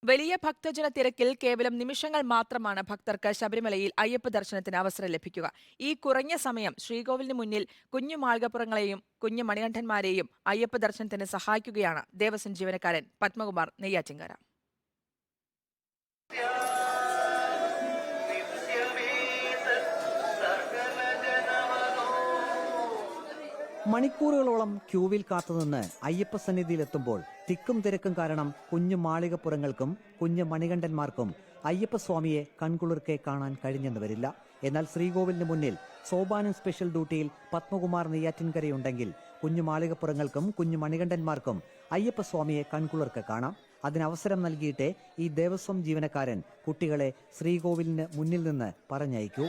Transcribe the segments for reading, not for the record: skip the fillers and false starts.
വലിയ ഭക്തജന തിരക്കിൽ കേവലം നിമിഷങ്ങൾ മാത്രമാണ് ഭക്തർക്ക് ശബരിമലയിൽ അയ്യപ്പ ദർശനത്തിന് അവസരം ലഭിക്കുക. ഈ കുറഞ്ഞ സമയം ശ്രീകോവിലിന് മുന്നിൽ കുഞ്ഞു മാളികപ്പുറങ്ങളെയും കുഞ്ഞു മണികണ്ഠന്മാരെയും അയ്യപ്പ ദർശനത്തിന് സഹായിക്കുകയാണ് ദേവസ്വം ജീവനക്കാരൻ പത്മകുമാർ നെയ്യാറ്റിൻകര. മണിക്കൂറുകളോളം ക്യൂവിൽ കാത്തുനിന്ന് അയ്യപ്പ സന്നിധിയിലെത്തുമ്പോൾ തിക്കും തിരക്കും കാരണം കുഞ്ഞു മാളികപ്പുറങ്ങൾക്കും കുഞ്ഞു മണികണ്ഠന്മാർക്കും അയ്യപ്പസ്വാമിയെ കൺകുളിർക്കെ കാണാൻ കഴിഞ്ഞെന്ന് വരില്ല. എന്നാൽ ശ്രീകോവിലിന് മുന്നിൽ സോപാനം സ്പെഷ്യൽ ഡ്യൂട്ടിയിൽ പത്മകുമാർ നെയ്യാറ്റിൻകരയുണ്ടെങ്കിൽ കുഞ്ഞു മാളികപ്പുറങ്ങൾക്കും കുഞ്ഞു മണികണ്ഠന്മാർക്കും അയ്യപ്പസ്വാമിയെ കൺകുളിർക്കെ കാണാം. അതിനവസരം നൽകിയിട്ടേ ഈ ദേവസ്വം ജീവനക്കാരൻ കുട്ടികളെ ശ്രീകോവിലിന് മുന്നിൽ നിന്ന് പറഞ്ഞയക്കൂ.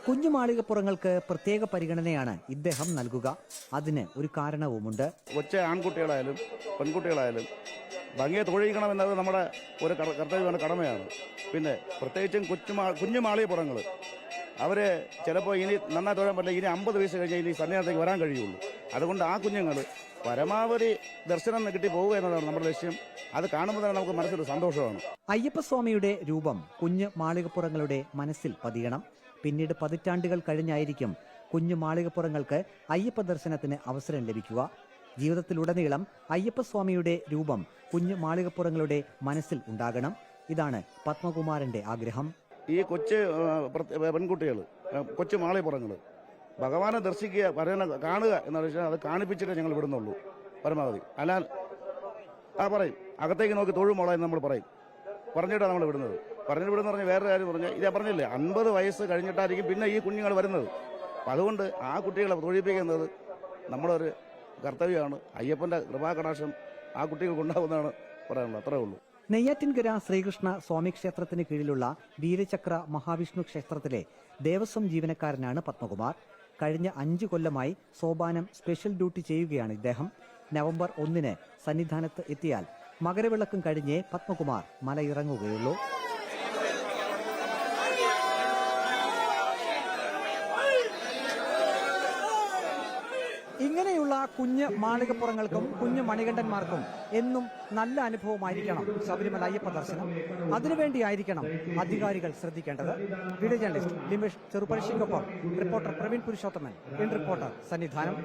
കുഞ്ഞു മാളികപ്പുറങ്ങൾക്ക് പ്രത്യേക പരിഗണനയാണ് ഇദ്ദേഹം നൽകുക. അതിന് ഒരു കാരണവുമുണ്ട്. കൊച്ച ആൺകുട്ടികളായാലും പെൺകുട്ടികളായാലും ഭംഗിയെ തൊഴിയിക്കണമെന്നത് നമ്മുടെ ഒരു കർത്തവ്യമാണ്, കടമയാണ്. പിന്നെ പ്രത്യേകിച്ചും കുഞ്ഞു മാളികപ്പുറങ്ങൾ അവരെ ചിലപ്പോൾ ഇനി നന്നായി തൊഴാൻ പറ്റില്ല. ഇനി 50 വയസ്സ് കഴിഞ്ഞാൽ ഇനി സന്നിധാനത്തേക്ക് വരാൻ കഴിയുള്ളൂ. അതുകൊണ്ട് ആ കുഞ്ഞുങ്ങൾ പരമാവധി ദർശനം കിട്ടി പോവുക എന്നതാണ് നമ്മുടെ ലക്ഷ്യം. അത് കാണുമ്പോൾ തന്നെ നമുക്ക് മനസ്സിലൊരു സന്തോഷമാണ്. അയ്യപ്പസ്വാമിയുടെ രൂപം കുഞ്ഞു മാളികപ്പുറങ്ങളുടെ മനസ്സിൽ പതിയണം. പിന്നീട് പതിറ്റാണ്ടുകൾ കഴിഞ്ഞായിരിക്കും കുഞ്ഞു മാളികപ്പുറങ്ങൾക്ക് അയ്യപ്പ ദർശനത്തിന് അവസരം ലഭിക്കുക. ജീവിതത്തിലുടനീളം അയ്യപ്പസ്വാമിയുടെ രൂപം കുഞ്ഞു മാളികപ്പുറങ്ങളുടെ മനസ്സിൽ ഉണ്ടാകണം. ഇതാണ് പത്മകുമാറിന്റെ ആഗ്രഹം. ഈ കൊച്ചു പെൺകുട്ടികൾ, കൊച്ചു മാളികപ്പുറങ്ങൾ ഭഗവാനെ ദർശിക്കുക, കാണുക എന്ന് വെച്ചാൽ അത് കാണിപ്പിച്ചിട്ടേ ഞങ്ങൾ വിടുന്നുള്ളൂ പരമാവധി. അല്ലാൽ പറയും അകത്തേക്ക് നോക്കി തൊഴുമോള എന്ന് നമ്മൾ പറയും, പറഞ്ഞിട്ടാണ് നമ്മൾ വിടുന്നത്. പറഞ്ഞു വിടുന്ന പറഞ്ഞാൽ വേറെ കാര്യം പറഞ്ഞാൽ ഇതാ പറഞ്ഞില്ലേ, 50 വയസ്സ് കഴിഞ്ഞിട്ടായിരിക്കും പിന്നെ ഈ കുഞ്ഞുങ്ങൾ വരുന്നത്. അപ്പം അതുകൊണ്ട് ആ കുട്ടികളെ തൊഴിപ്പിക്കുന്നത് നമ്മളൊരു കർത്തവ്യമാണ്. അയ്യപ്പന്റെ കൃപാകടാക്ഷം ആ കുട്ടികൾക്ക് ഉണ്ടാകുന്നതാണ് പറയാനുള്ളത്. അത്രേ ഉള്ളൂ. നെയ്യാറ്റിൻകര ശ്രീകൃഷ്ണ സ്വാമി ക്ഷേത്രത്തിന് കീഴിലുള്ള വീരചക്ര മഹാവിഷ്ണു ക്ഷേത്രത്തിലെ ദേവസ്വം ജീവനക്കാരനാണ് പത്മകുമാർ. കഴിഞ്ഞ 5 കൊല്ലമായി സോപാനം സ്പെഷ്യൽ ഡ്യൂട്ടി ചെയ്യുകയാണ് ഇദ്ദേഹം. നവംബർ 1 സന്നിധാനത്ത് എത്തിയാൽ മകരവിളക്കും കഴിഞ്ഞേ പത്മകുമാർ മലയിറങ്ങുകയുള്ളൂ. ഇങ്ങനെയുള്ള കുഞ്ഞ് മാളികപ്പുറങ്ങൾക്കും കുഞ്ഞു മണികണ്ഠന്മാർക്കും എന്നും നല്ല അനുഭവമായിരിക്കണം ശബരിമല അയ്യപ്പ ദർശനം. അതിനുവേണ്ടിയായിരിക്കണം അധികാരികൾ ശ്രദ്ധിക്കേണ്ടത്. വീഡിയോ ജേർണലിസ്റ്റ് ലിമേഷ് ചെറുപഴശ്ശിക്കൊപ്പം reporter Praveen Purushothaman, in reporter Sannidhanam.